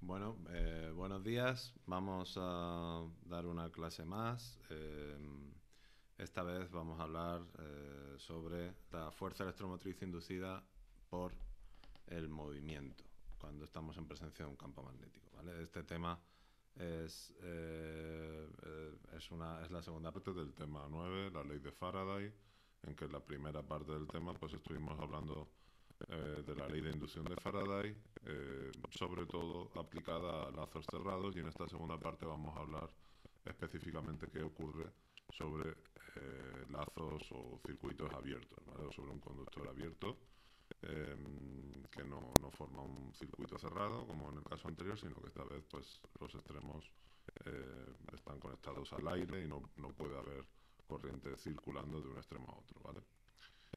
Buenos días. Vamos a dar una clase más. Esta vez vamos a hablar sobre la fuerza electromotriz inducida por el movimiento cuando estamos en presencia de un campo magnético, ¿vale? Este tema es la segunda parte del tema 9, la ley de Faraday, en que en la primera parte del tema pues estuvimos hablando de la ley de inducción de Faraday, sobre todo aplicada a lazos cerrados, y en esta segunda parte vamos a hablar específicamente qué ocurre sobre lazos o circuitos abiertos, ¿vale? O sobre un conductor abierto que no forma un circuito cerrado como en el caso anterior, sino que esta vez pues los extremos están conectados al aire y no puede haber corriente circulando de un extremo a otro, ¿vale?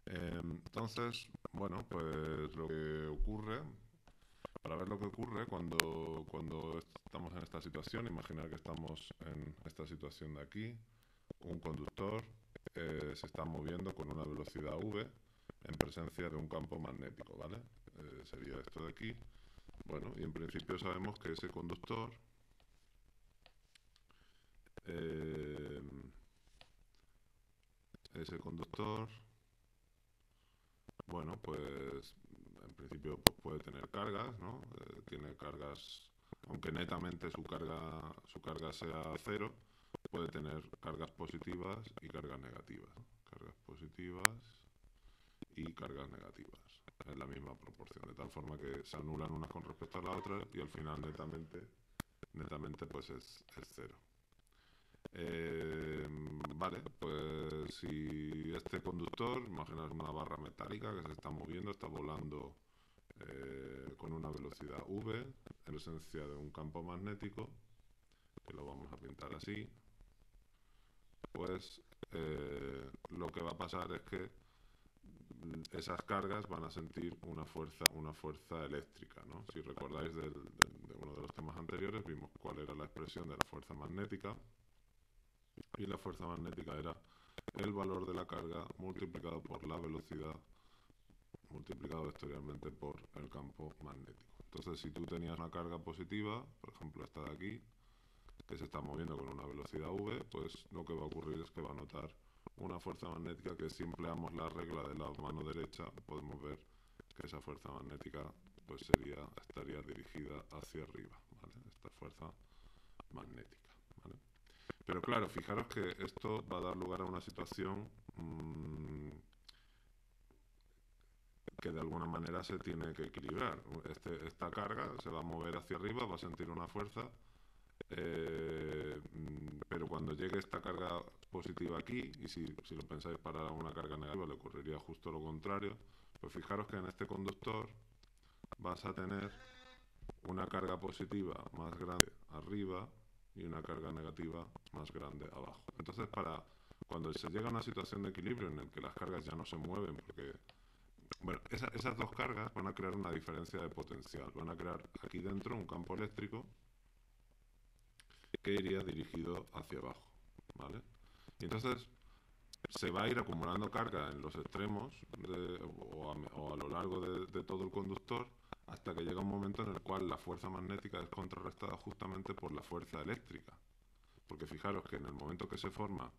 Entonces, bueno, pues lo que ocurre, para ver lo que ocurre cuando estamos en esta situación, imaginar que estamos en esta situación de aquí, un conductor se está moviendo con una velocidad v en presencia de un campo magnético, ¿vale? Sería esto de aquí. Bueno, y en principio sabemos que eh, ese conductor, bueno, pues en principio pues puede tener cargas, ¿no? Tiene cargas, aunque netamente su carga sea cero, puede tener cargas positivas y cargas negativas, ¿no? Cargas positivas y cargas negativas en la misma proporción, de tal forma que se anulan unas con respecto a la otra y al final netamente pues es cero. Vale, pues si este conductor, imaginaos una barra metálica que se está moviendo, está volando con una velocidad v en presencia de un campo magnético, que lo vamos a pintar así, pues lo que va a pasar es que esas cargas van a sentir una fuerza eléctrica, ¿no? Si recordáis de uno de los temas anteriores, vimos cuál era la expresión de la fuerza magnética, y la fuerza magnética era el valor de la carga multiplicado por la velocidad multiplicado vectorialmente por el campo magnético. Entonces, si tú tenías una carga positiva, por ejemplo esta de aquí, que se está moviendo con una velocidad v, pues lo que va a ocurrir es que va a notar una fuerza magnética que, si empleamos la regla de la mano derecha, podemos ver que esa fuerza magnética pues estaría dirigida hacia arriba, ¿vale? Esta fuerza magnética, ¿vale? Pero claro, fijaros que esto va a dar lugar a una situación que de alguna manera se tiene que equilibrar. Esta carga se va a mover hacia arriba, va a sentir una fuerza, pero cuando llegue esta carga positiva aquí, y si lo pensáis para una carga negativa le ocurriría justo lo contrario, pues fijaros que en este conductor vas a tener una carga positiva más grande arriba y una carga negativa más grande abajo. Entonces, cuando se llega a una situación de equilibrio en el que las cargas ya no se mueven, porque bueno, esas dos cargas van a crear una diferencia de potencial, van a crear aquí dentro un campo eléctrico que iría dirigido hacia abajo, ¿vale? Y entonces se va a ir acumulando carga en los extremos o a lo largo de todo el conductor, hasta que llega un momento en el cual la fuerza magnética es contrarrestada justamente por la fuerza eléctrica. Porque fijaros que en el momento que se forma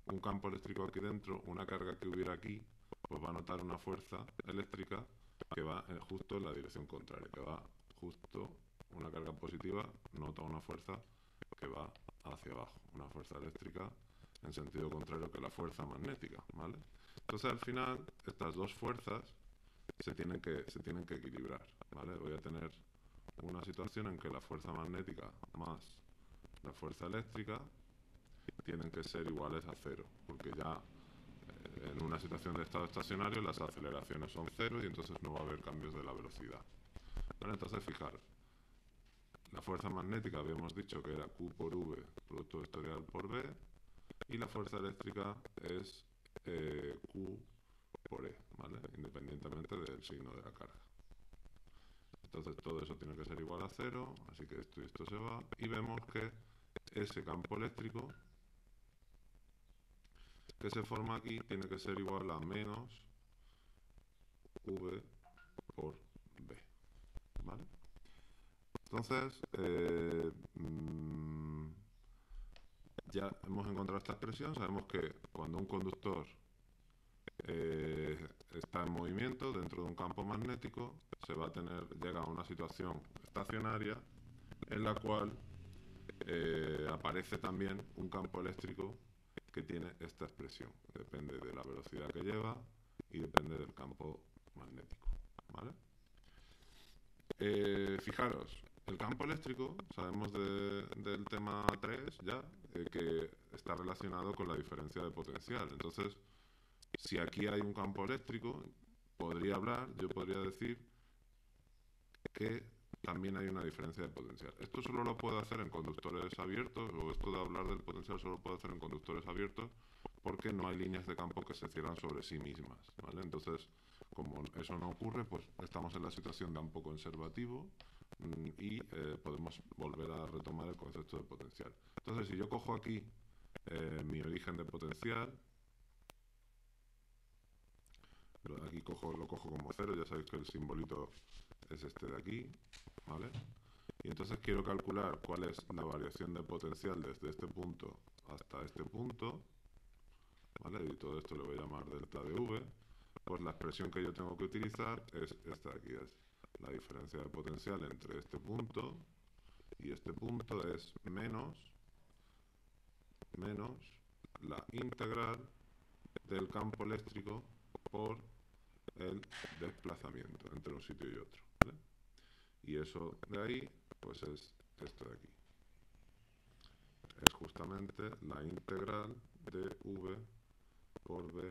un campo eléctrico aquí dentro, una carga que hubiera aquí, pues va a notar una fuerza eléctrica que va justo en la dirección contraria, que va justo, una carga positiva nota una fuerza que va hacia abajo, una fuerza eléctrica en sentido contrario que la fuerza magnética, ¿vale? Entonces al final estas dos fuerzas se tienen que equilibrar, ¿vale? Voy a tener una situación en que la fuerza magnética más la fuerza eléctrica tienen que ser iguales a cero, porque ya en una situación de estado estacionario las aceleraciones son cero y entonces no va a haber cambios de la velocidad. Bueno, entonces fijaros, la fuerza magnética habíamos dicho que era Q por V, producto vectorial por B, y la fuerza eléctrica es Q por E, ¿vale? Independientemente del signo de la carga. Entonces todo eso tiene que ser igual a cero, así que esto y esto se va, y vemos que ese campo eléctrico que se forma aquí tiene que ser igual a menos V por B, ¿vale? Entonces, ya hemos encontrado esta expresión, sabemos que cuando un conductor está en movimiento dentro de un campo magnético, llega a una situación estacionaria en la cual aparece también un campo eléctrico que tiene esta expresión. Depende de la velocidad que lleva y depende del campo magnético. ¿Vale? Fijaros, el campo eléctrico, sabemos del tema 3 ya, que está relacionado con la diferencia de potencial. Entonces, si aquí hay un campo eléctrico, yo podría decir que también hay una diferencia de potencial. Esto solo lo puedo hacer en conductores abiertos, o esto de hablar del potencial solo lo puedo hacer en conductores abiertos, porque no hay líneas de campo que se cierran sobre sí mismas, ¿vale? Entonces, como eso no ocurre, pues estamos en la situación de campo conservativo y podemos volver a retomar el concepto de potencial. Entonces, si yo cojo aquí mi origen de potencial, aquí lo cojo como 0, ya sabéis que el simbolito es este de aquí, ¿vale? Y entonces quiero calcular cuál es la variación de potencial desde este punto hasta este punto, ¿vale? Y todo esto le voy a llamar delta de V. Pues la expresión que yo tengo que utilizar es esta de aquí, es la diferencia de potencial entre este punto y este punto es menos la integral del campo eléctrico por el desplazamiento entre un sitio y otro, ¿vale? Y eso de ahí, pues es esto de aquí. Es justamente la integral de V por B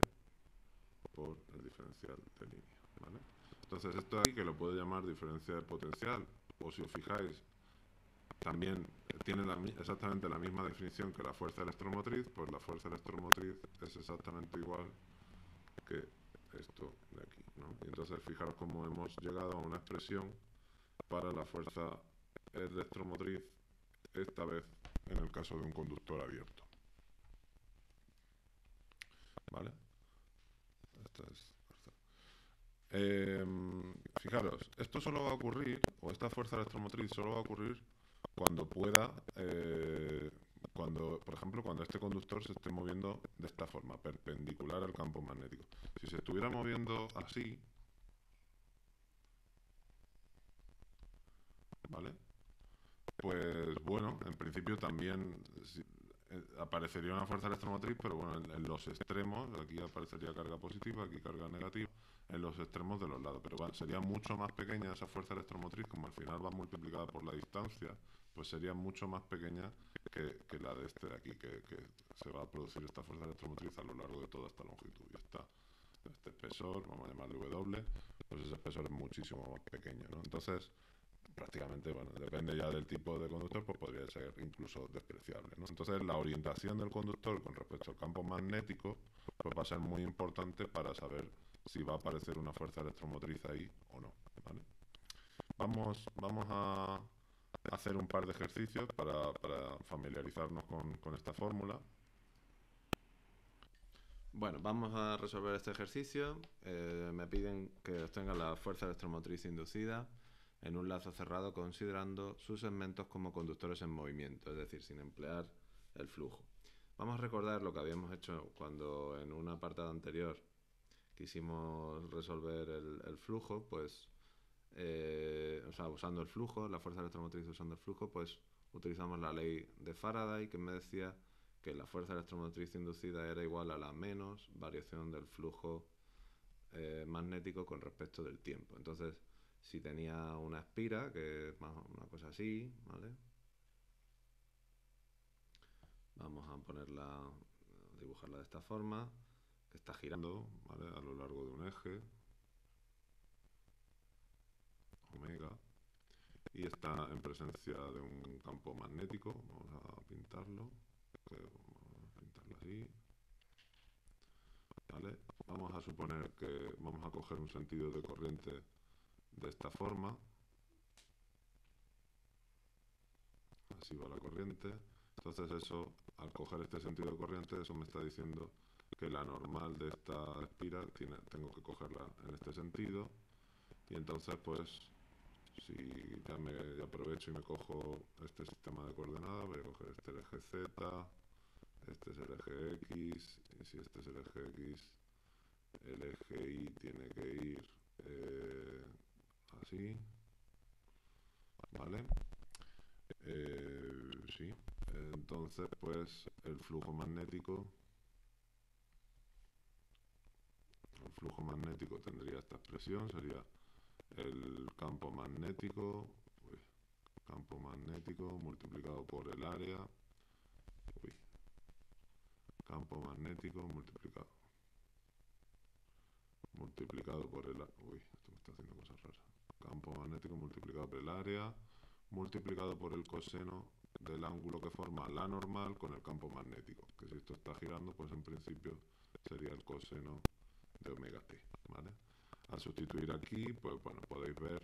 por el diferencial de línea, ¿vale? Entonces esto de aquí, que lo puedo llamar diferencia de potencial, o si os fijáis, también tiene exactamente la misma definición que la fuerza electromotriz, pues la fuerza electromotriz es exactamente igual que esto de aquí, ¿no? Y entonces fijaros cómo hemos llegado a una expresión para la fuerza electromotriz, esta vez en el caso de un conductor abierto. ¿Vale? Esta es fijaros, esto solo va a ocurrir, o esta fuerza electromotriz solo va a ocurrir cuando pueda, por ejemplo, cuando este conductor se esté moviendo de esta forma, perpendicular al campo magnético. Si se estuviera moviendo así, ¿vale? Pues bueno, en principio también aparecería una fuerza electromotriz, pero bueno, en los extremos, aquí aparecería carga positiva, aquí carga negativa, en los extremos de los lados. Pero bueno, sería mucho más pequeña esa fuerza electromotriz, como al final va multiplicada por la distancia, pues sería mucho más pequeña que la de este de aquí, que se va a producir esta fuerza electromotriz a lo largo de toda esta longitud. Y este espesor, vamos a llamarle W, pues ese espesor es muchísimo más pequeño, ¿no? Entonces, prácticamente, bueno, depende ya del tipo de conductor, pues podría ser incluso despreciable, ¿no? Entonces, la orientación del conductor con respecto al campo magnético, pues va a ser muy importante para saber si va a aparecer una fuerza electromotriz ahí o no, ¿vale? Vamos a hacer un par de ejercicios para familiarizarnos con esta fórmula. Bueno, vamos a resolver este ejercicio. Me piden que obtenga la fuerza electromotriz inducida en un lazo cerrado considerando sus segmentos como conductores en movimiento, es decir, sin emplear el flujo. Vamos a recordar lo que habíamos hecho cuando en un apartado anterior quisimos resolver el flujo, pues, usando el flujo, la fuerza electromotriz usando el flujo, pues utilizamos la ley de Faraday, que me decía que la fuerza electromotriz inducida era igual a la menos variación del flujo magnético con respecto del tiempo. Entonces, si tenía una espira, que es una cosa así, ¿vale? Vamos a dibujarla de esta forma, que está girando, ¿vale? A lo largo de un eje, omega, y está en presencia de un campo magnético. Vamos a pintarlo, así, ¿vale? Vamos a suponer que vamos a coger un sentido de corriente de esta forma, así va la corriente. Entonces eso, al coger este sentido de corriente, eso me está diciendo que la normal de esta espira tengo que cogerla en este sentido, y entonces pues Si ya aprovecho y me cojo este sistema de coordenadas, voy a coger este el eje Z, este es el eje X, y si este es el eje X, el eje Y tiene que ir así, ¿vale? Sí, entonces pues el flujo magnético tendría esta expresión, sería el campo magnético multiplicado por el área, campo magnético multiplicado por el, esto me está haciendo cosas raras, campo magnético multiplicado por el área, multiplicado por el coseno del ángulo que forma la normal con el campo magnético, que si esto está girando, pues en principio sería el coseno de omega t, ¿vale? Al sustituir aquí, pues bueno, podéis ver,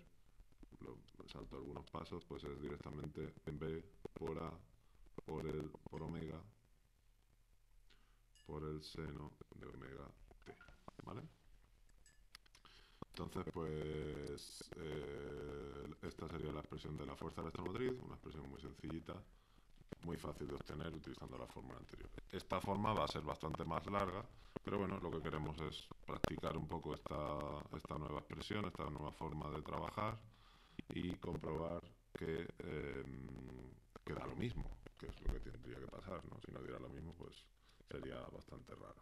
salto algunos pasos, pues es directamente en B por A por omega por el seno de omega t, ¿vale? Entonces, pues esta sería la expresión de la fuerza electromotriz, una expresión muy sencillita, muy fácil de obtener utilizando la fórmula anterior. Esta forma va a ser bastante más larga, pero bueno, lo que queremos es practicar un poco esta nueva expresión, esta nueva forma de trabajar y comprobar que da lo mismo, que es lo que tendría que pasar, ¿no? Si no diera lo mismo, pues sería bastante raro.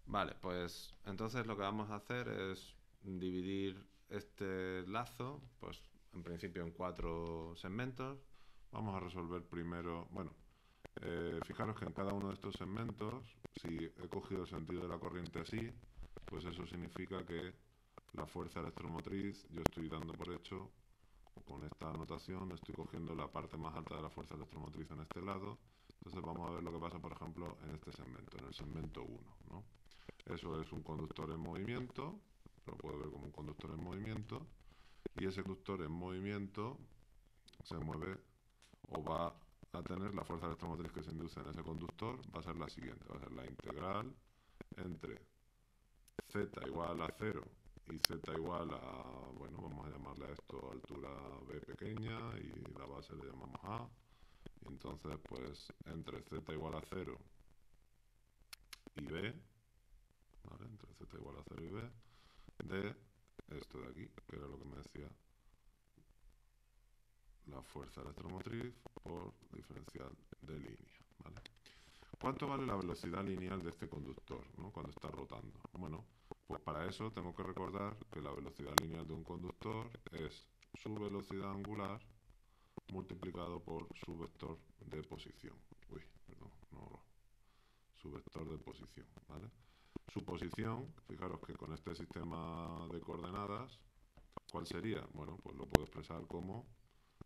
Vale, pues entonces lo que vamos a hacer es dividir este lazo, pues en principio en 4 segmentos. Vamos a resolver primero, bueno, fijaros que en cada uno de estos segmentos, si he cogido el sentido de la corriente así, pues eso significa que la fuerza electromotriz, yo estoy dando por hecho, con esta anotación, estoy cogiendo la parte más alta de la fuerza electromotriz en este lado. Entonces vamos a ver lo que pasa, por ejemplo, en este segmento, en el segmento 1, ¿no? Eso es un conductor en movimiento, lo puedo ver como un conductor en movimiento, y ese conductor en movimiento se mueve o va a tener la fuerza electromotriz que se induce en ese conductor, va a ser la siguiente, va a ser la integral entre z igual a 0 y z igual a, bueno, vamos a llamarle a esto altura b pequeña y la base le llamamos a, y entonces pues entre z igual a 0 y b, ¿vale? Entre z igual a 0 y b, de esto de aquí, que era lo que me decía la fuerza electromotriz por diferencial de línea, ¿vale? ¿Cuánto vale la velocidad lineal de este conductor, ¿no? Cuando está rotando? Bueno, pues para eso tengo que recordar que la velocidad lineal de un conductor es su velocidad angular multiplicado por su vector de posición. Uy, perdón, no, su vector de posición, ¿vale? Su posición, fijaros que con este sistema de coordenadas, ¿cuál sería? Bueno, pues lo puedo expresar como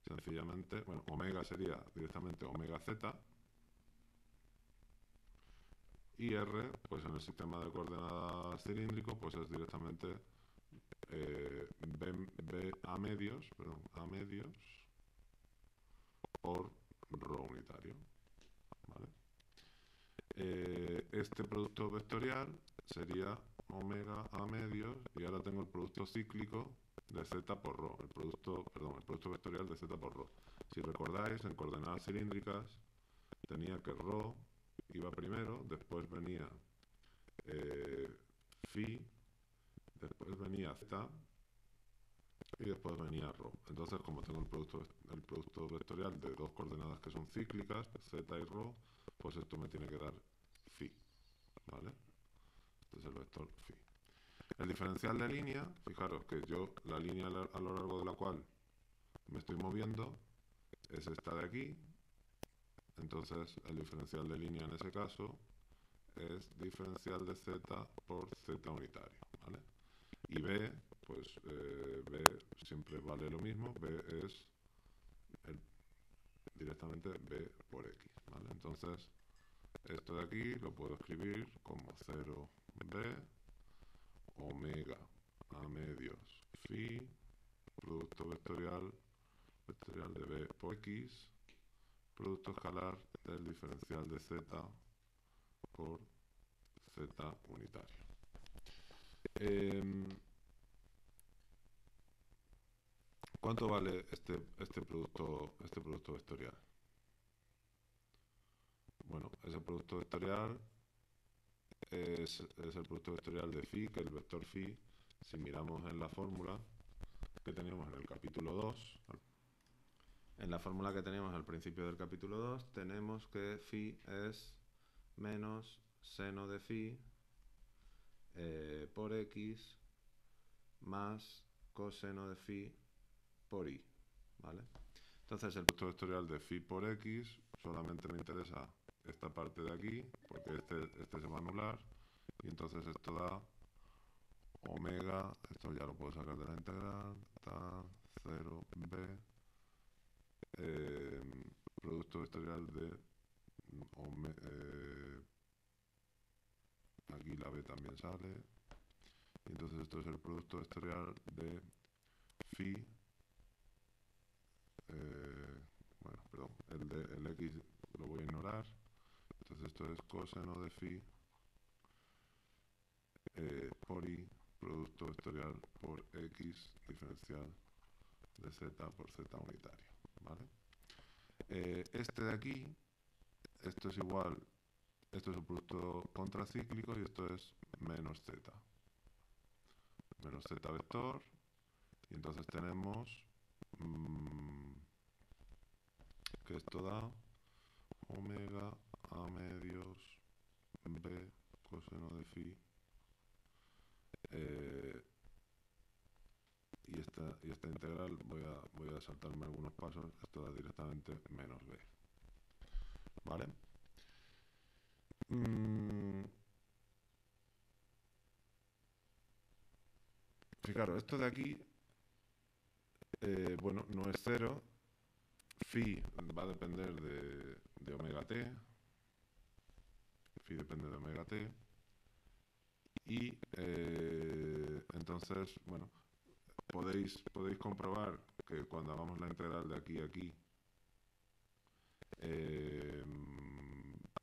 sencillamente, bueno, omega sería directamente omega z, y r, pues en el sistema de coordenadas cilíndrico, pues es directamente a medios por rho unitario, ¿vale? Este producto vectorial sería omega a medios, y ahora tengo el producto cíclico de z por rho, el producto vectorial de z por rho. Si recordáis, en coordenadas cilíndricas tenía que rho iba primero, después venía phi, después venía z y después venía rho. Entonces, como tengo el producto vectorial de dos coordenadas que son cíclicas, z y rho, pues esto me tiene que dar phi, ¿vale? Este es el vector phi. El diferencial de línea, fijaros que yo la línea a lo largo de la cual me estoy moviendo es esta de aquí. Entonces el diferencial de línea en ese caso es diferencial de z por z unitario, ¿vale? Y b, pues b siempre vale lo mismo, b es directamente b por x, ¿vale? Entonces esto de aquí lo puedo escribir como 0b omega a medios phi producto vectorial de b por x producto escalar del diferencial de z por z unitario. ¿Cuánto vale este producto vectorial? Bueno, ese producto vectorial es el producto vectorial de phi, que el vector phi, si miramos en la fórmula que teníamos en el capítulo 2, en la fórmula que teníamos al principio del capítulo 2, tenemos que phi es menos seno de phi por x más coseno de phi por y, ¿vale? Entonces el producto vectorial de phi por x solamente me interesa esta parte de aquí, porque este se va a anular, y entonces esto da omega, esto ya lo puedo sacar de la integral, da 0b, producto vectorial de aquí la b también sale, y entonces esto es el producto vectorial de phi, bueno, perdón, el x lo voy a ignorar, entonces esto es coseno de phi por y, producto vectorial por x diferencial de z por z unitario, ¿vale? Este de aquí, esto es igual, esto es el producto contracíclico y esto es menos z vector, y entonces tenemos que esto da omega a medios b coseno de phi y esta integral voy a saltarme algunos pasos, esto da directamente menos b, ¿vale? Fijaros, esto de aquí, bueno, no es cero, phi va a depender de omega t, phi depende de omega t, y entonces, bueno, podéis comprobar que cuando hagamos la integral de aquí a aquí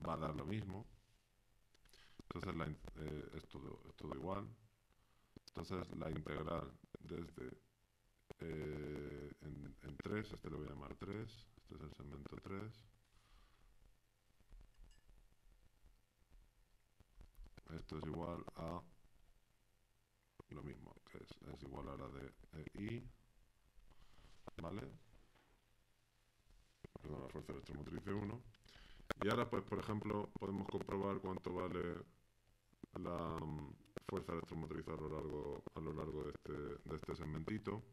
va a dar lo mismo, entonces es todo igual, entonces la integral desde en 3, este lo voy a llamar 3, este es el segmento 3, esto es igual a lo mismo, que es igual a la de I, ¿vale? Perdón, la fuerza electromotriz de 1. Y ahora, pues, por ejemplo, podemos comprobar cuánto vale la fuerza electromotriz a lo largo de este segmentito.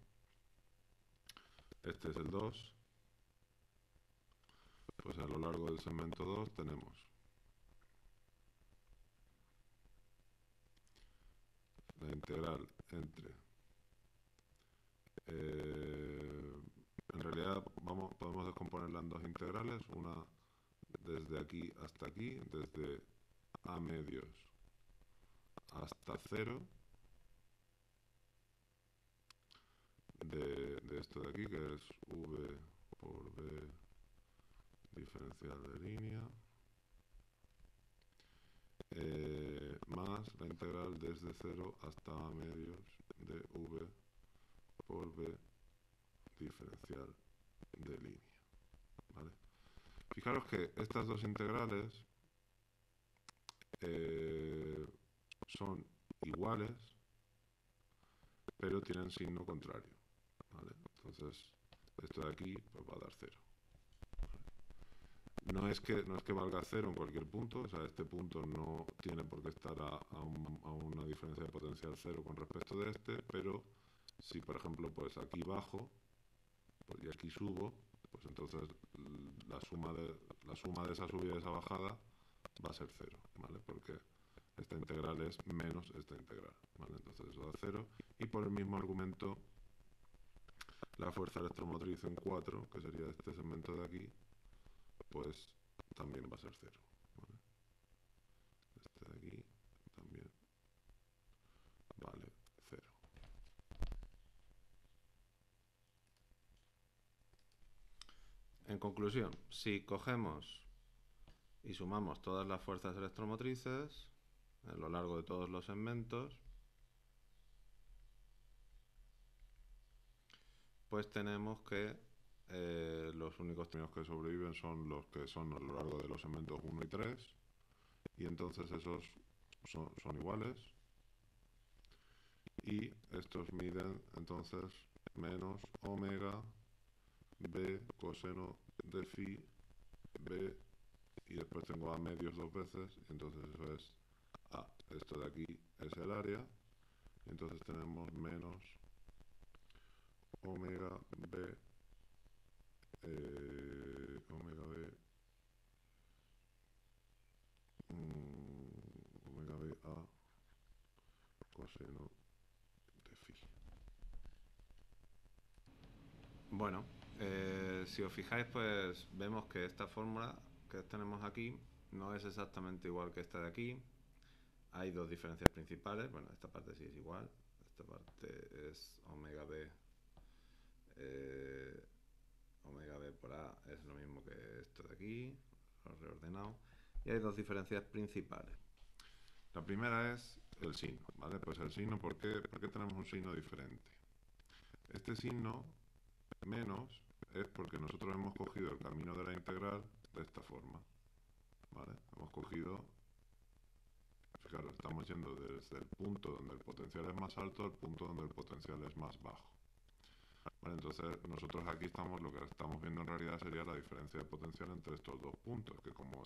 Este es el 2. Pues a lo largo del segmento 2 tenemos la integral entre en realidad podemos descomponerla en dos integrales, una desde aquí hasta aquí, desde a medios hasta 0 de esto de aquí, que es v por b diferencial de línea, más la integral desde 0 hasta a medios de v por b diferencial de línea, ¿vale? Fijaros que estas dos integrales son iguales, pero tienen signo contrario, ¿vale? Entonces, esto de aquí pues va a dar 0. No es que valga 0 en cualquier punto, o sea, este punto no tiene por qué estar a una diferencia de potencial 0 con respecto de este, pero si, por ejemplo, pues aquí bajo pues, y aquí subo, pues entonces la suma de esa subida y esa bajada va a ser 0, ¿vale? Porque esta integral es menos esta integral, ¿vale? Entonces eso da 0, y por el mismo argumento la fuerza electromotriz en 4, que sería este segmento de aquí, pues también va a ser 0, ¿vale? Este de aquí también vale 0. En conclusión, si cogemos y sumamos todas las fuerzas electromotrices a lo largo de todos los segmentos, pues tenemos que Los únicos términos que sobreviven son los que son a lo largo de los segmentos 1 y 3, y entonces esos son iguales, y estos miden entonces menos omega b coseno de phi b, y después tengo a medios dos veces, y entonces eso es a. Esto de aquí es el área, y entonces tenemos menos omega b, omega b, omega b a coseno de phi. Bueno, si os fijáis, pues vemos que esta fórmula que tenemos aquí no es exactamente igual que esta de aquí. Hay dos diferencias principales. Bueno, esta parte sí es igual. Esta parte es omega b. Omega b por a es lo mismo que esto de aquí, lo he reordenado. Y hay dos diferencias principales. La primera es el signo, ¿vale? Pues el signo, ¿por qué tenemos un signo diferente? Este signo menos es porque nosotros hemos cogido el camino de la integral de esta forma, ¿vale? Hemos cogido, fijaros, estamos yendo desde el punto donde el potencial es más alto al punto donde el potencial es más bajo. Vale, entonces nosotros aquí estamos, lo que estamos viendo en realidad sería la diferencia de potencial entre estos dos puntos, que como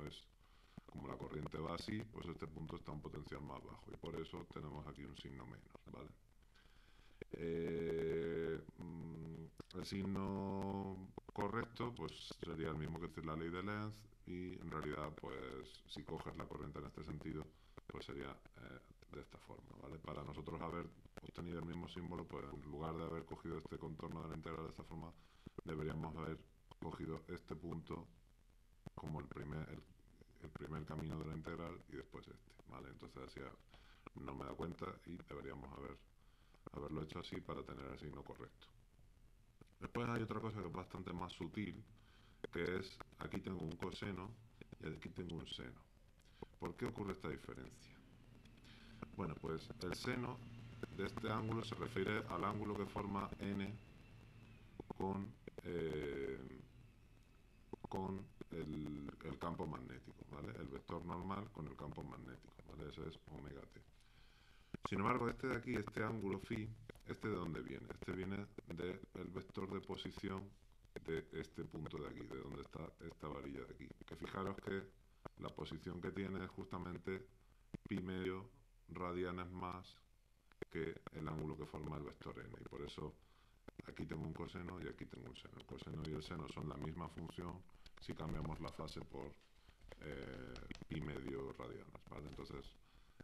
la corriente va así, pues este punto está en potencial más bajo, y por eso tenemos aquí un signo menos, ¿vale? El signo correcto pues sería el mismo que decir la ley de Lenz, y en realidad pues si coges la corriente en este sentido pues sería de esta forma, ¿vale? Para nosotros haber obtenido el mismo símbolo, pues en lugar de haber cogido este contorno de la integral de esta forma, deberíamos haber cogido este punto como el primer camino de la integral y después este, ¿vale? Entonces así no me da cuenta y deberíamos haberlo hecho así para tener el signo correcto. Después hay otra cosa que es bastante más sutil, que es, aquí tengo un coseno y aquí tengo un seno. ¿Por qué ocurre esta diferencia? Bueno, pues el seno de este ángulo se refiere al ángulo que forma n con el campo magnético, ¿vale? El vector normal con el campo magnético, ¿vale? Eso es omega t. Sin embargo, este de aquí, este ángulo phi, ¿este de dónde viene? Este viene del vector de posición de este punto de aquí, de donde está esta varilla de aquí. Que fijaros que la posición que tiene es justamente pi medio radianes más que el ángulo que forma el vector n, y por eso aquí tengo un coseno y aquí tengo un seno. El coseno y el seno son la misma función si cambiamos la fase por pi medio radianes, ¿vale? Entonces,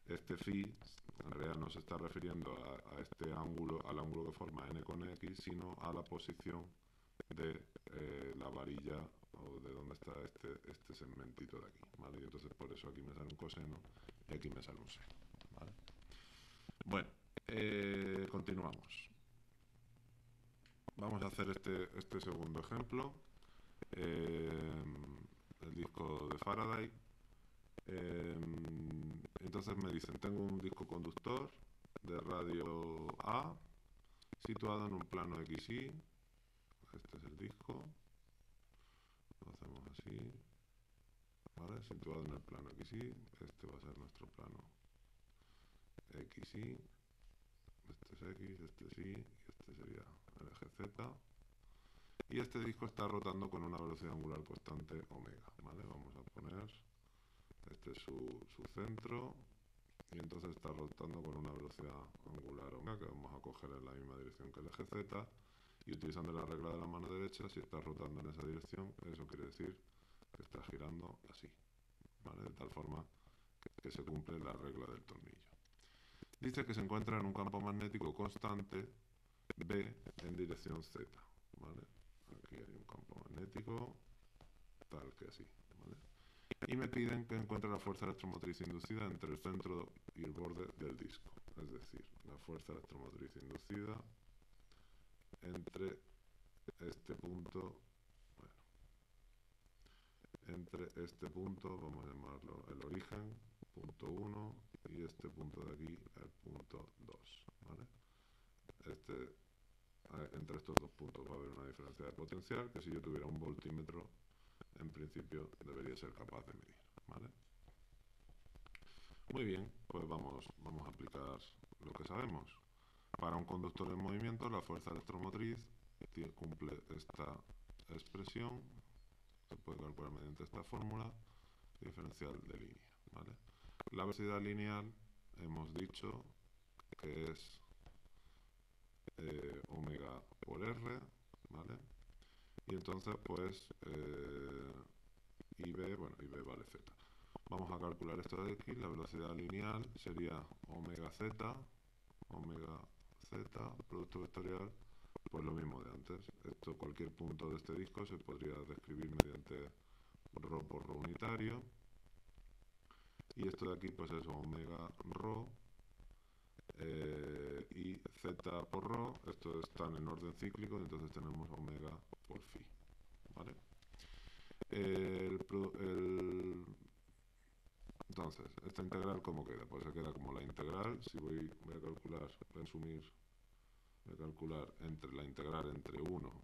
este phi en realidad no se está refiriendo a este ángulo, al ángulo que forma n con x, sino a la posición de la varilla o de donde está este segmentito de aquí, ¿vale? Y entonces por eso aquí me sale un coseno y aquí me sale un seno, ¿vale? Bueno, continuamos. Vamos a hacer este segundo ejemplo. El disco de Faraday. Entonces me dicen, tengo un disco conductor de radio A situado en un plano XY. Este es el disco. Lo hacemos así. ¿Vale? Situado en el plano XY. Este va a ser nuestro plano XY. Este es X, este es Y, y este sería el eje Z. Y este disco está rotando con una velocidad angular constante omega, ¿vale? Vamos a poner, este es su centro, y entonces está rotando con una velocidad angular omega, que vamos a coger en la misma dirección que el eje Z, y utilizando la regla de la mano derecha, si está rotando en esa dirección, eso quiere decir que está girando así, ¿vale? De tal forma que se cumple la regla del tornillo. Dice que se encuentra en un campo magnético constante B en dirección Z, ¿vale? Aquí hay un campo magnético, tal que así, ¿vale? Y me piden que encuentre la fuerza electromotriz inducida entre el centro y el borde del disco. Es decir, la fuerza electromotriz inducida entre este punto, bueno, entre este punto, vamos a llamarlo el origen, punto 1, y este punto de aquí, el punto 2, ¿vale? Este entre estos dos puntos va a haber una diferencia de potencial que si yo tuviera un voltímetro, en principio debería ser capaz de medir, ¿vale? Muy bien, pues vamos a aplicar lo que sabemos. Para un conductor en movimiento, la fuerza electromotriz cumple esta expresión, se puede calcular mediante esta fórmula diferencial de línea, ¿vale? La velocidad lineal hemos dicho que es omega por R, ¿vale? Y entonces pues IB, bueno, IB vale Z. Vamos a calcular esto de aquí, la velocidad lineal sería omega Z, producto vectorial, pues lo mismo de antes. Esto, cualquier punto de este disco se podría describir mediante ρ por ρ unitario. Y esto de aquí pues es omega ρ y z por ρ. Esto están en orden cíclico, entonces tenemos omega por phi, ¿vale? Entonces, esta integral, ¿cómo queda? Pues se queda como la integral. Si voy a calcular, voy a calcular entre la integral entre 1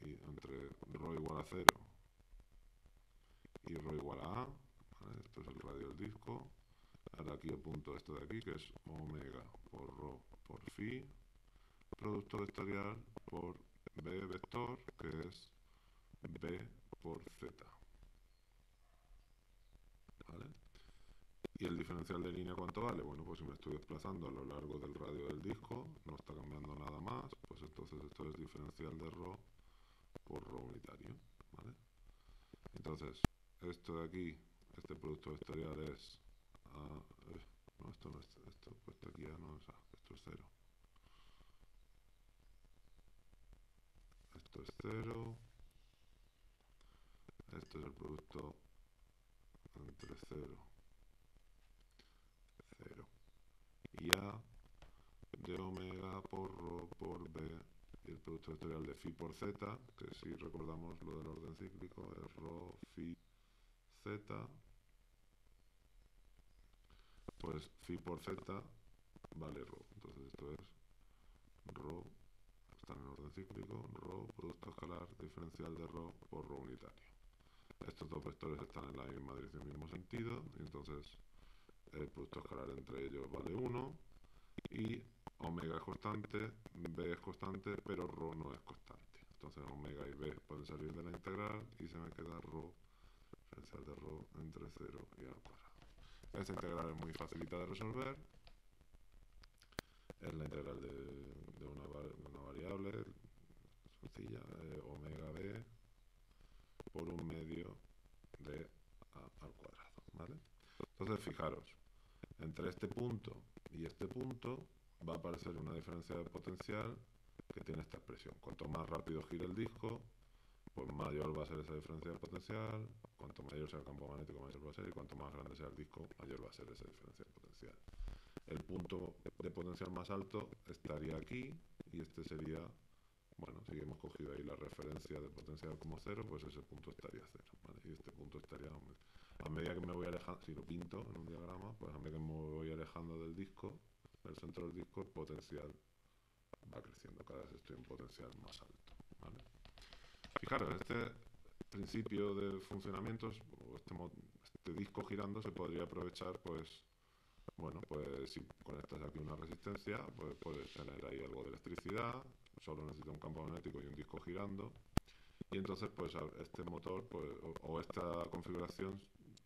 y entre ρ igual a 0 y ρ igual a A, ¿vale? Esto es el radio del disco. Ahora aquí apunto esto de aquí, que es omega por ρ por phi, producto vectorial por B vector, que es B por Z, ¿vale? ¿Y el diferencial de línea cuánto vale? Bueno, pues si me estoy desplazando a lo largo del radio del disco, no está cambiando nada más, pues entonces esto es diferencial de ρ por ρ unitario, ¿vale? Entonces, esto de aquí, este producto vectorial es no, esto no es, esto puesto aquí A no es A, esto es 0. Esto es 0. Esto es el producto entre 0, 0 y A de omega por ρ por B, y el producto vectorial de phi por z, que si recordamos lo del orden cíclico es ρ phi z, pues phi por z vale ρ. Entonces esto es ρ, está en orden cíclico, ρ producto escalar diferencial de ρ por ρ unitario. Estos dos vectores están en la misma dirección, mismo sentido, y entonces el producto escalar entre ellos vale 1, y omega es constante, b es constante, pero ρ no es constante. Entonces omega y b pueden salir de la integral y se me queda ρ, diferencial de ρ entre 0 y al cuadrado. Esta integral es muy facilita de resolver. Es la integral de una variable sencilla, omega b por un medio de a al cuadrado, ¿vale? Entonces fijaros, entre este punto y este punto va a aparecer una diferencia de potencial que tiene esta expresión. Cuanto más rápido gire el disco, pues mayor va a ser esa diferencia de potencial. Cuanto mayor sea el campo magnético, mayor va a ser, y cuanto más grande sea el disco, mayor va a ser esa diferencia de potencial. El punto de potencial más alto estaría aquí, y este sería, bueno, si hemos cogido ahí la referencia de potencial como 0, pues ese punto estaría 0, ¿vale? Y este punto estaría, a medida que me voy alejando, si lo pinto en un diagrama, pues a medida que me voy alejando del disco, del centro del disco, el potencial va creciendo, cada vez estoy en potencial más alto, ¿vale? Fijaros, este principio de funcionamiento, este disco girando, se podría aprovechar, pues, bueno, pues si conectas aquí una resistencia, pues puedes tener ahí algo de electricidad, solo necesita un campo magnético y un disco girando, y entonces pues este motor pues, o esta configuración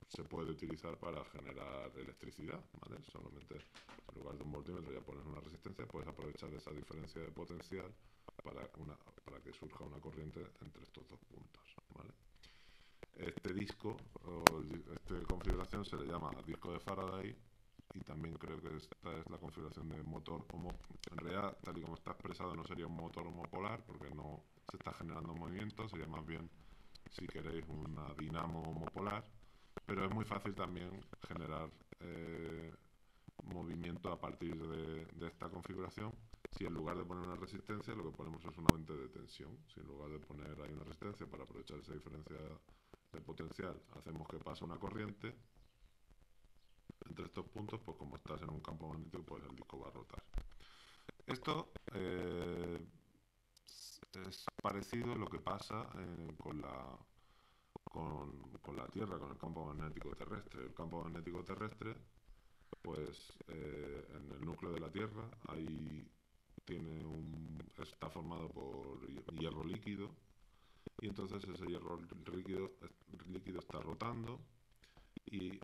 se puede utilizar para generar electricidad, ¿vale? Solamente en lugar de un voltímetro ya pones una resistencia, puedes aprovechar esa diferencia de potencial para que surja una corriente entre estos dos puntos, ¿vale? Este disco, esta configuración se le llama disco de Faraday, y también creo que esta es la configuración de motor en realidad, tal y como está expresado, no sería un motor homopolar porque no se está generando movimiento, sería más bien, si queréis, una dinamo homopolar, pero es muy fácil también generar movimiento a partir de esta configuración. Si en lugar de poner una resistencia, lo que ponemos es una fuente de tensión. Si en lugar de poner ahí una resistencia para aprovechar esa diferencia de potencial, hacemos que pase una corriente entre estos puntos, pues como estás en un campo magnético, pues el disco va a rotar. Esto es parecido a lo que pasa con la Tierra, con el campo magnético terrestre. El campo magnético terrestre, pues en el núcleo de la Tierra está formado por hierro líquido, y entonces ese hierro líquido está rotando y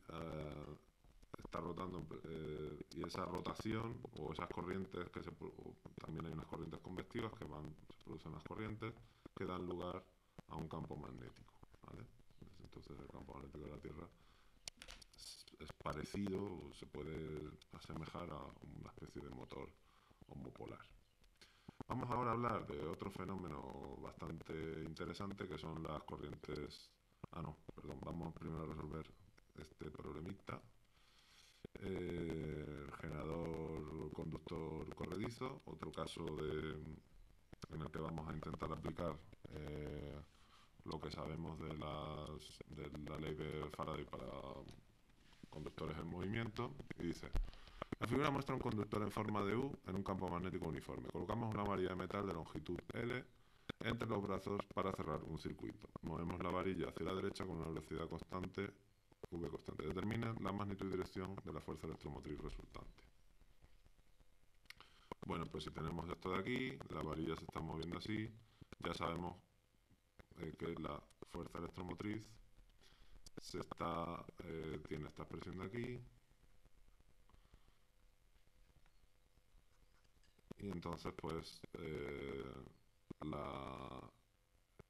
y esa rotación o esas corrientes también hay unas corrientes convectivas se producen las corrientes que dan lugar a un campo magnético, ¿vale? Entonces el campo magnético de la Tierra es parecido, o se puede asemejar a una especie de motor homopolar. Vamos ahora a hablar de otro fenómeno bastante interesante, que son las corrientes... vamos primero a resolver este problemita. El generador conductor corredizo, otro caso en el que vamos a intentar aplicar lo que sabemos de la ley de Faraday para conductores en movimiento, y dice: la figura muestra un conductor en forma de U en un campo magnético uniforme. Colocamos una varilla de metal de longitud L entre los brazos para cerrar un circuito. Movemos la varilla hacia la derecha con una velocidad constante, V constante. Determina la magnitud y dirección de la fuerza electromotriz resultante. Bueno, pues si tenemos esto de aquí, la varilla se está moviendo así, ya sabemos que la fuerza electromotriz tiene esta expresión de aquí, y entonces pues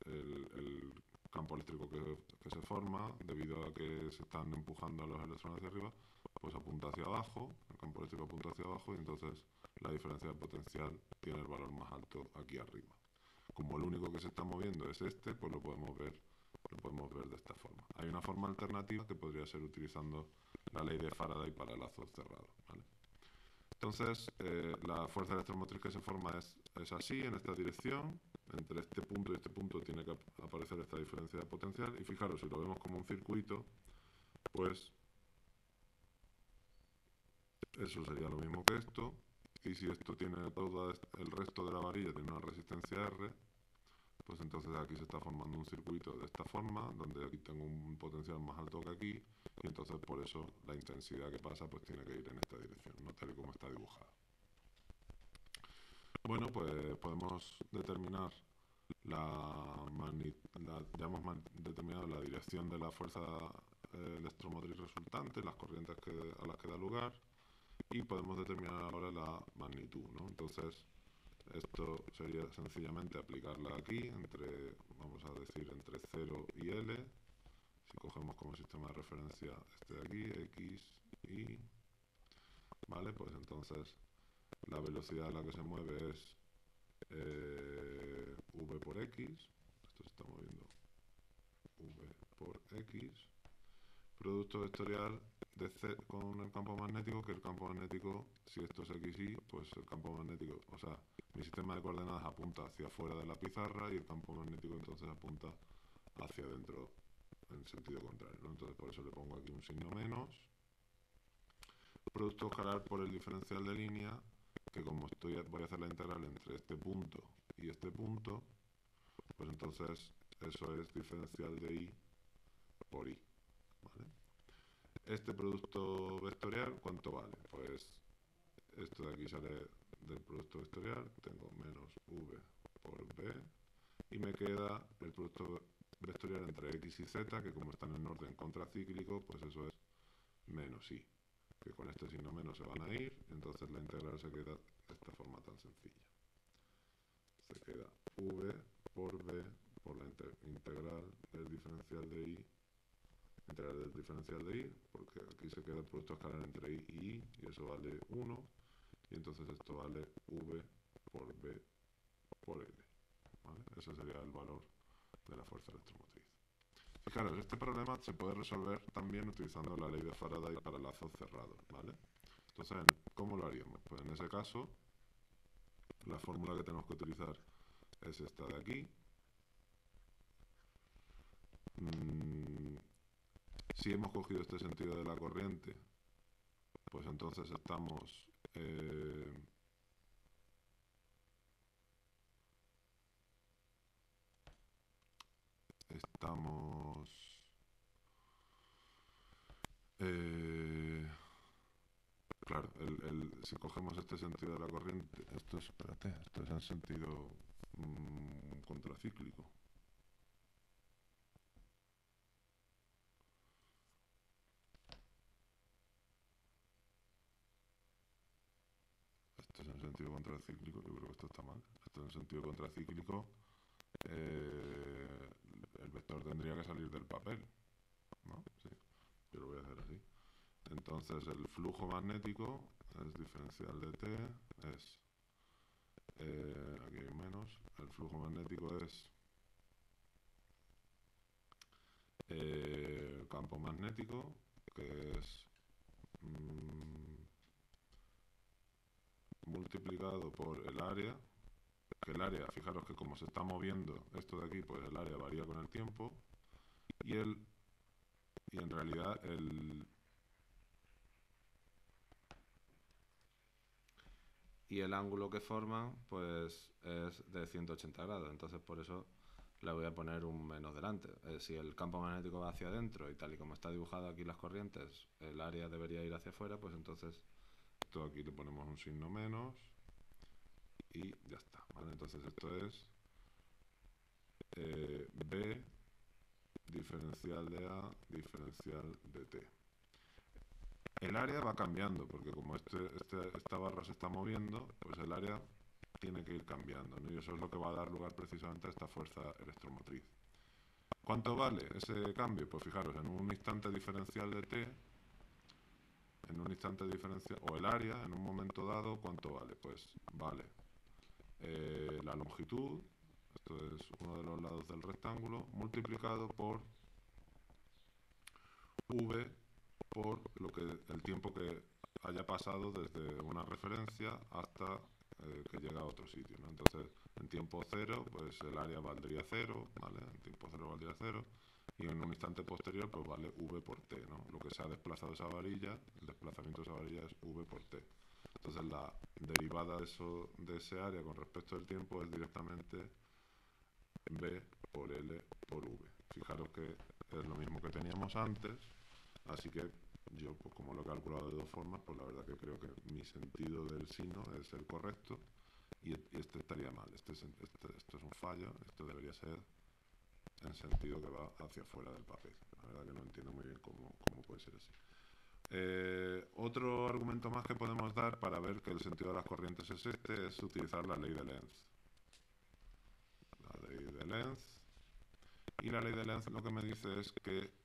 el campo eléctrico que se forma debido a que se están empujando los electrones hacia arriba, pues apunta hacia abajo, el campo eléctrico apunta hacia abajo, y entonces la diferencia de potencial tiene el valor más alto aquí arriba. Como el único que se está moviendo es este, pues lo podemos ver de esta forma. Hay una forma alternativa que podría ser utilizando la ley de Faraday para lazos cerrados, ¿vale? Entonces, la fuerza electromotriz que se forma es así, en esta dirección. Entre este punto y este punto tiene que aparecer esta diferencia de potencial. Y fijaros, si lo vemos como un circuito, pues eso sería lo mismo que esto. Y si esto tiene todo el resto de la varilla, tiene una resistencia R, pues entonces aquí se está formando un circuito de esta forma, donde aquí tengo un potencial más alto que aquí, y entonces por eso la intensidad que pasa pues tiene que ir en esta dirección, no tal y como está dibujado. Bueno, pues podemos determinar ya hemos determinado la dirección de la fuerza electromotriz resultante, las corrientes a las que da lugar, y podemos determinar ahora la magnitud, ¿no? Entonces, esto sería sencillamente aplicarla aquí, vamos a decir, entre 0 y L. Si cogemos como sistema de referencia este de aquí, X, Y, ¿vale? Pues entonces la velocidad a la que se mueve es V por X. Esto se está moviendo V por X. Producto vectorial de C con el campo magnético, que el campo magnético, si esto es XY, pues el campo magnético, o sea, mi sistema de coordenadas apunta hacia afuera de la pizarra y el campo magnético entonces apunta hacia adentro en sentido contrario, ¿no? Entonces por eso le pongo aquí un signo menos. Producto escalar por el diferencial de línea, que como voy a hacer la integral entre este punto y este punto, pues entonces eso es diferencial de Y por Y, ¿vale? Este producto vectorial, ¿cuánto vale? Pues esto de aquí sale del producto vectorial, tengo menos V por B, y me queda el producto vectorial entre X y Z, que como están en orden contracíclico, pues eso es menos Y, que con este signo menos se van a ir, entonces la integral se queda de esta forma tan sencilla. Se queda V por B por la integral del diferencial de Y, porque aquí se queda el producto escalar entre Y y Y, y eso vale 1, y entonces esto vale V por B por L, ¿vale? Ese sería el valor de la fuerza electromotriz. Fijaros, este problema se puede resolver también utilizando la ley de Faraday para lazos cerrados, ¿vale? Entonces, ¿cómo lo haríamos? Pues en ese caso, la fórmula que tenemos que utilizar es esta de aquí. Si hemos cogido este sentido de la corriente, pues entonces estamos intentamos... claro, si cogemos este sentido de la corriente, esto es, espérate, esto es en sentido contracíclico. Esto es en sentido contracíclico, yo creo que esto está mal. Esto es en sentido contracíclico, el vector tendría que salir del papel, ¿no? Sí, yo lo voy a hacer así. Entonces el flujo magnético es diferencial de T, es, aquí hay menos, el flujo magnético es el campo magnético, que es multiplicado por el área, que el área, fijaros que como se está moviendo esto de aquí, pues el área varía con el tiempo, y en realidad el ángulo que forman pues es de 180 grados, entonces por eso le voy a poner un menos delante. Si el campo magnético va hacia adentro y tal y como está dibujado aquí las corrientes, el área debería ir hacia afuera, pues entonces esto aquí le ponemos un signo menos y ya está, ¿vale? Entonces esto es B diferencial de A diferencial de T. El área va cambiando, porque como esta barra se está moviendo, pues el área tiene que ir cambiando, ¿no? Y eso es lo que va a dar lugar precisamente a esta fuerza electromotriz. ¿Cuánto vale ese cambio? Pues fijaros, en un instante diferencial de T, en un instante diferencial, o el área, en un momento dado, ¿cuánto vale? Pues vale la longitud, esto es uno de los lados del rectángulo, multiplicado por V por el tiempo que haya pasado desde una referencia hasta que llega a otro sitio, ¿no? Entonces, en tiempo cero, pues el área valdría cero, ¿vale? En tiempo cero valdría cero, y en un instante posterior, pues vale V por T, ¿no? Lo que se ha desplazado esa varilla, el desplazamiento de esa varilla es V por T. Entonces, la derivada de ese área con respecto al tiempo es directamente V por L por V. Fijaros que es lo mismo que teníamos antes, así que yo, pues como lo he calculado de dos formas, pues la verdad que creo que mi sentido del signo es el correcto y este estaría mal. Esto es un fallo, esto debería ser en sentido que va hacia afuera del papel. La verdad que no entiendo muy bien cómo puede ser así. Otro argumento más que podemos dar para ver que el sentido de las corrientes es este es utilizar la ley de Lenz. La ley de Lenz. Y la ley de Lenz lo que me dice es que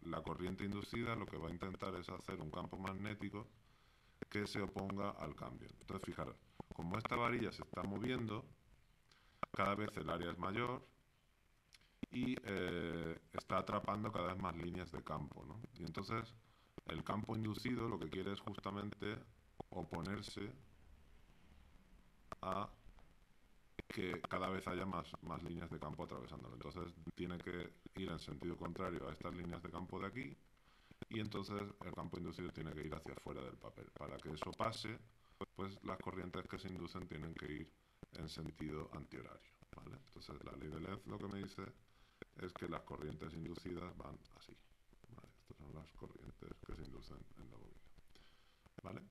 la corriente inducida lo que va a intentar es hacer un campo magnético que se oponga al cambio. Entonces, fijaros, como esta varilla se está moviendo, cada vez el área es mayor y está atrapando cada vez más líneas de campo, ¿no? Y entonces, el campo inducido lo que quiere es justamente oponerse a que cada vez haya más líneas de campo atravesándolo. Entonces tiene que ir en sentido contrario a estas líneas de campo de aquí y entonces el campo inducido tiene que ir hacia afuera del papel. Para que eso pase, pues las corrientes que se inducen tienen que ir en sentido antihorario, ¿vale? Entonces la ley de Lenz lo que me dice es que las corrientes inducidas van así, ¿vale? Estas son las corrientes que se inducen en la bobina, ¿vale?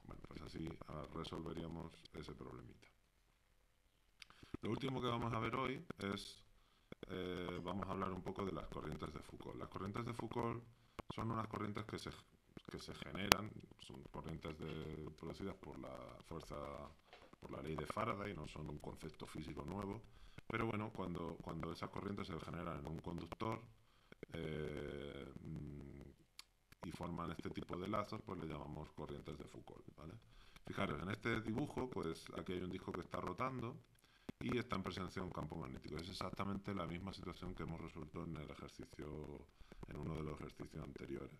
Bueno, pues así resolveríamos ese problemita. Lo último que vamos a ver hoy es, vamos a hablar un poco de las corrientes de Foucault. Las corrientes de Foucault son unas corrientes que se generan, son corrientes producidas por la fuerza, por la ley de Faraday, no son un concepto físico nuevo, pero bueno, cuando esas corrientes se generan en un conductor y forman este tipo de lazos, pues le llamamos corrientes de Foucault, ¿vale? Fijaros, en este dibujo, pues aquí hay un disco que está rotando y está en presencia de un campo magnético. Es exactamente la misma situación que hemos resuelto en el ejercicio, en uno de los ejercicios anteriores.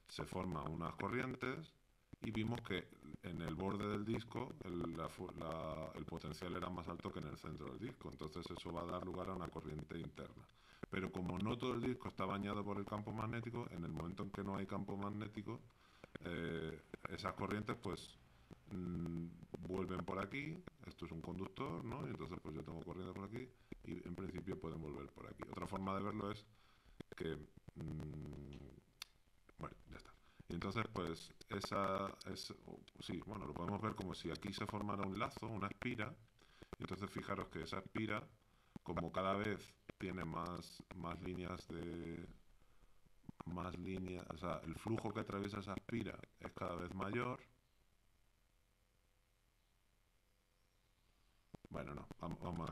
Se forman unas corrientes y vimos que en el borde del disco el potencial era más alto que en el centro del disco, entonces eso va a dar lugar a una corriente interna. Pero como no todo el disco está bañado por el campo magnético, en el momento en que no hay campo magnético, esas corrientes pues vuelven por aquí, esto es un conductor, ¿no? Y entonces pues yo tengo corriente por aquí y en principio pueden volver por aquí. aquí. Otra forma de verlo es que... bueno, ya está. Y entonces, pues, sí, bueno, lo podemos ver como si aquí se formara un lazo, una espira. Y entonces, fijaros que esa espira, como cada vez tiene más líneas más líneas, o sea, el flujo que atraviesa esa espira es cada vez mayor. Bueno, no, vamos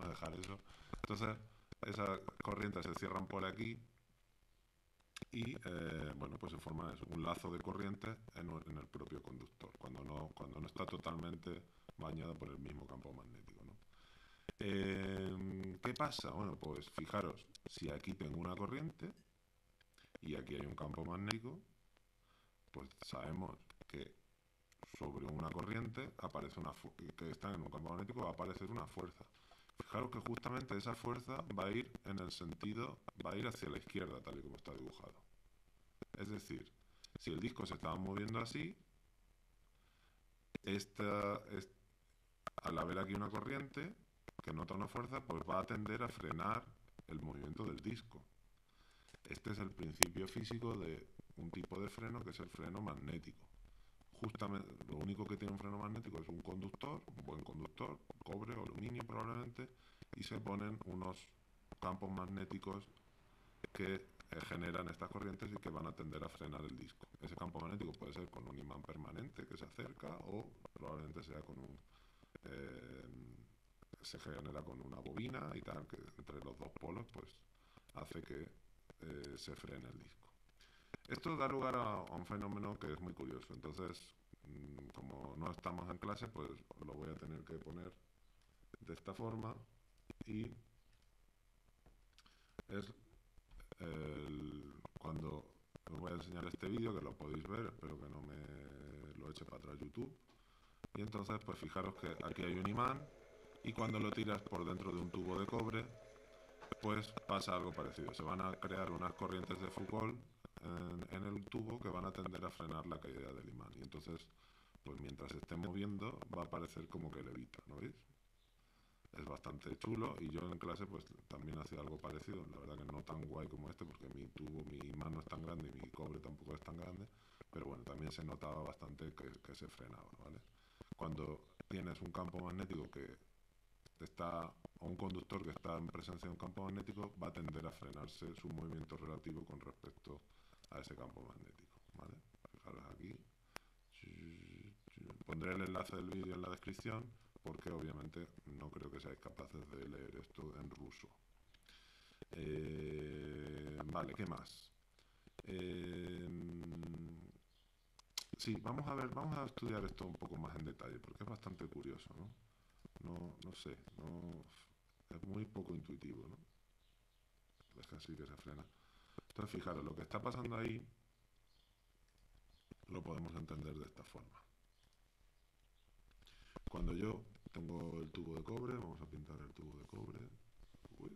a dejar eso. Entonces, esas corrientes se cierran por aquí y, bueno, pues se forma eso, un lazo de corriente en el propio conductor, cuando no está totalmente bañado por el mismo campo magnético, ¿no? ¿Qué pasa? Bueno, pues fijaros, si aquí tengo una corriente y aquí hay un campo magnético, pues sabemos que sobre una corriente que está en un campo magnético va a aparecer una fuerza. Fijaros que justamente esa fuerza va a ir en el sentido, va a ir hacia la izquierda, tal y como está dibujado. Es decir, si el disco se estaba moviendo así, al haber aquí una corriente que nota una fuerza, pues va a tender a frenar el movimiento del disco. Este es el principio físico de un tipo de freno que es el freno magnético. Justamente, lo único que tiene un freno magnético es un conductor, un buen conductor, cobre o aluminio probablemente, y se ponen unos campos magnéticos que generan estas corrientes y que van a tender a frenar el disco. Ese campo magnético puede ser con un imán permanente que se acerca o probablemente sea se genera con una bobina y tal, que entre los dos polos pues hace que se frene el disco. Esto da lugar a un fenómeno que es muy curioso. Entonces, como no estamos en clase, pues lo voy a tener que poner de esta forma y es cuando os voy a enseñar este vídeo, que lo podéis ver, espero que no me lo eche para atrás YouTube. Y entonces, pues fijaros que aquí hay un imán y cuando lo tiras por dentro de un tubo de cobre, pues pasa algo parecido. Se van a crear unas corrientes de Foucault en el tubo que van a tender a frenar la caída del imán. Y entonces, pues mientras se esté moviendo, va a parecer como que levita, ¿no veis? Es bastante chulo y yo en clase pues también hacía algo parecido. La verdad que no tan guay como este porque mi imán no es tan grande y mi cobre tampoco es tan grande. Pero bueno, también se notaba bastante que se frenaba, ¿vale? Cuando tienes un campo magnético o un conductor que está en presencia de un campo magnético, va a tender a frenarse su movimiento relativo con respecto a ese campo magnético, ¿vale? Fijaros aquí. Pondré el enlace del vídeo en la descripción porque obviamente no creo que seáis capaces de leer esto en ruso. Vale, ¿qué más? Sí, vamos a estudiar esto un poco más en detalle porque es bastante curioso, ¿no? No sé, es muy poco intuitivo, ¿no? Es que así que se frena. Entonces, fijaros, lo que está pasando ahí lo podemos entender de esta forma. Cuando yo tengo el tubo de cobre, vamos a pintar el tubo de cobre. Uy.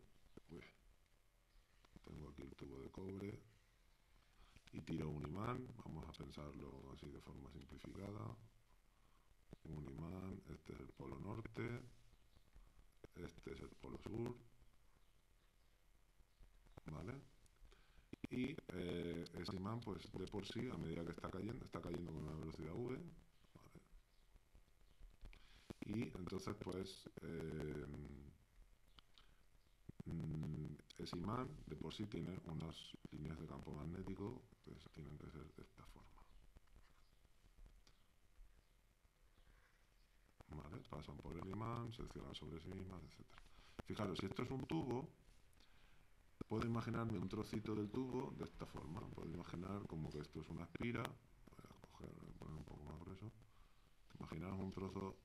Tengo aquí el tubo de cobre y tiro un imán. Vamos a pensarlo así de forma simplificada. Un imán, este es el polo norte, este es el polo sur, ¿vale? Y ese imán, pues de por sí, a medida que está cayendo con una velocidad v, ¿vale? Y entonces, pues, ese imán de por sí tiene unas líneas de campo magnético que tienen que ser de esta forma, ¿vale? Pasan por el imán, se cierran sobre sí mismas, etc. Fijaros, si esto es un tubo, puedo imaginarme un trocito del tubo de esta forma. Puedo imaginar como que esto es una espira. Voy a poner un poco más grueso. Imaginaos un trozo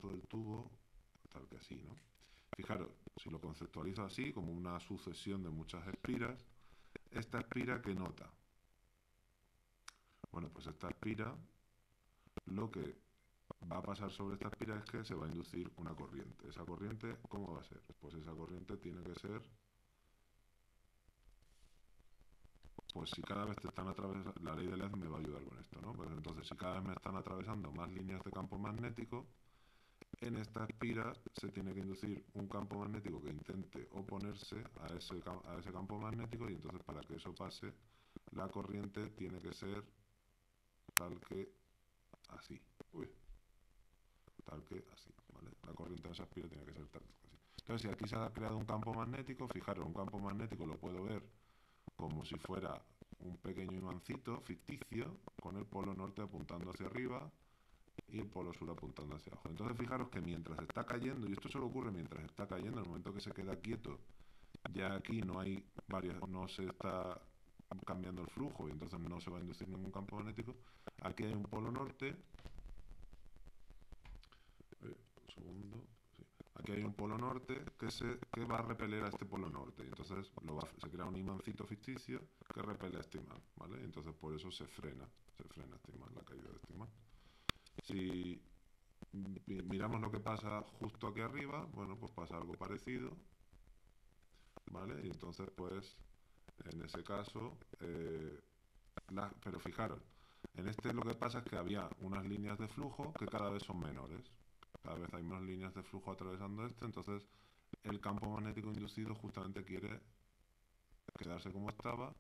del tubo, tal que así, ¿no? Fijaros, si lo conceptualizo así, como una sucesión de muchas espiras, ¿esta espira qué nota? Bueno, pues esta espira, lo que va a pasar sobre esta espira es que se va a inducir una corriente. ¿Esa corriente cómo va a ser? Pues esa corriente tiene que ser... Pues si cada vez te están atravesando, la ley de Lenz me va a ayudar con esto, ¿no? Pues entonces, si cada vez me están atravesando más líneas de campo magnético, en esta espira se tiene que inducir un campo magnético que intente oponer oponerse a ese campo magnético, y entonces para que eso pase, la corriente tiene que ser tal que así. Uy, tal que así, ¿vale? La corriente en esa espiral tiene que ser tal que así. Entonces, si aquí se ha creado un campo magnético, fijaros, un campo magnético lo puedo ver como si fuera un pequeño imancito ficticio con el polo norte apuntando hacia arriba y el polo sur apuntando hacia abajo. Entonces, fijaros que mientras está cayendo, y esto solo ocurre mientras está cayendo, en el momento que se queda quieto, ya aquí no se está cambiando el flujo y entonces no se va a inducir ningún campo magnético. Aquí hay un polo norte. Un segundo. Sí. Aquí hay un polo norte que va a repeler a este polo norte. Y entonces se crea un imancito ficticio que repele a este imán, ¿vale? Entonces por eso se frena este imán, la caída de este imán. Si miramos lo que pasa justo aquí arriba, bueno, pues pasa algo parecido, ¿vale? Y entonces pues en ese caso, pero fijaros, en este lo que pasa es que había unas líneas de flujo que cada vez son menores. Cada vez hay más líneas de flujo atravesando entonces el campo magnético inducido justamente quiere quedarse como estaba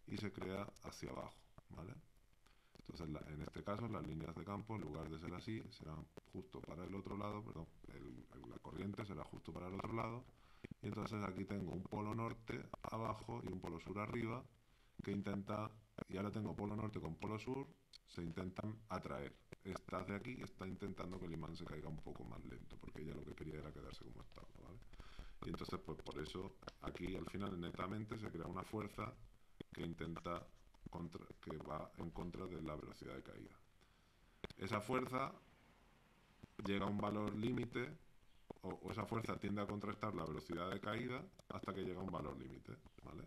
y se crea hacia abajo, ¿vale? Entonces en este caso las líneas de campo, en lugar de ser así, serán justo para el otro lado, perdón, la corriente será justo para el otro lado, y entonces aquí tengo un polo norte abajo y un polo sur arriba que intenta, y ahora tengo polo norte con polo sur, se intentan atraer. Esta de aquí está intentando que el imán se caiga un poco más lento, porque ella lo que quería era quedarse como estaba, ¿vale? Y entonces pues por eso aquí al final netamente se crea una fuerza que que va en contra de la velocidad de caída. Esa fuerza llega a un valor límite, o esa fuerza tiende a contrastar la velocidad de caída hasta que llega a un valor límite, ¿vale?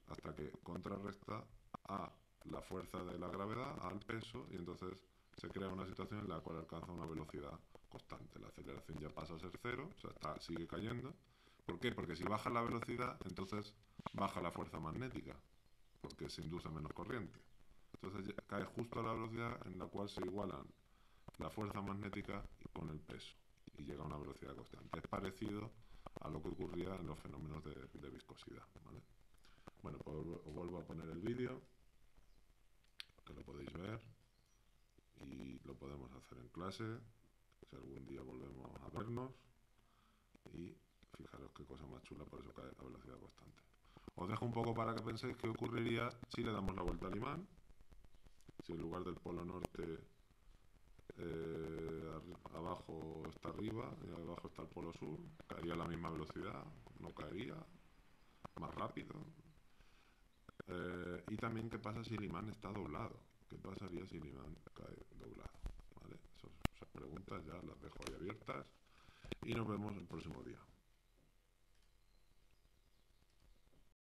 Hasta que contrarresta a la fuerza de la gravedad, al peso, y entonces se crea una situación en la cual alcanza una velocidad constante. La aceleración ya pasa a ser cero, o sea, sigue cayendo. ¿Por qué? Porque si baja la velocidad, entonces baja la fuerza magnética, porque se induce menos corriente. Entonces cae justo a la velocidad en la cual se igualan la fuerza magnética con el peso, y llega a una velocidad constante. Es parecido a lo que ocurría en los fenómenos de viscosidad, ¿vale? Bueno, pues os vuelvo a poner el vídeo, que lo podéis ver, y lo podemos hacer en clase, si algún día volvemos a vernos, y fijaros qué cosa más chula, por eso cae a velocidad constante. Os dejo un poco para que penséis qué ocurriría si le damos la vuelta al imán, si en lugar del polo norte abajo está arriba y abajo está el polo sur, caería a la misma velocidad, no caería, más rápido. Y también qué pasa si el imán está doblado, qué pasaría si el imán cae doblado, ¿vale? Esas preguntas ya las dejo ahí abiertas y nos vemos el próximo día.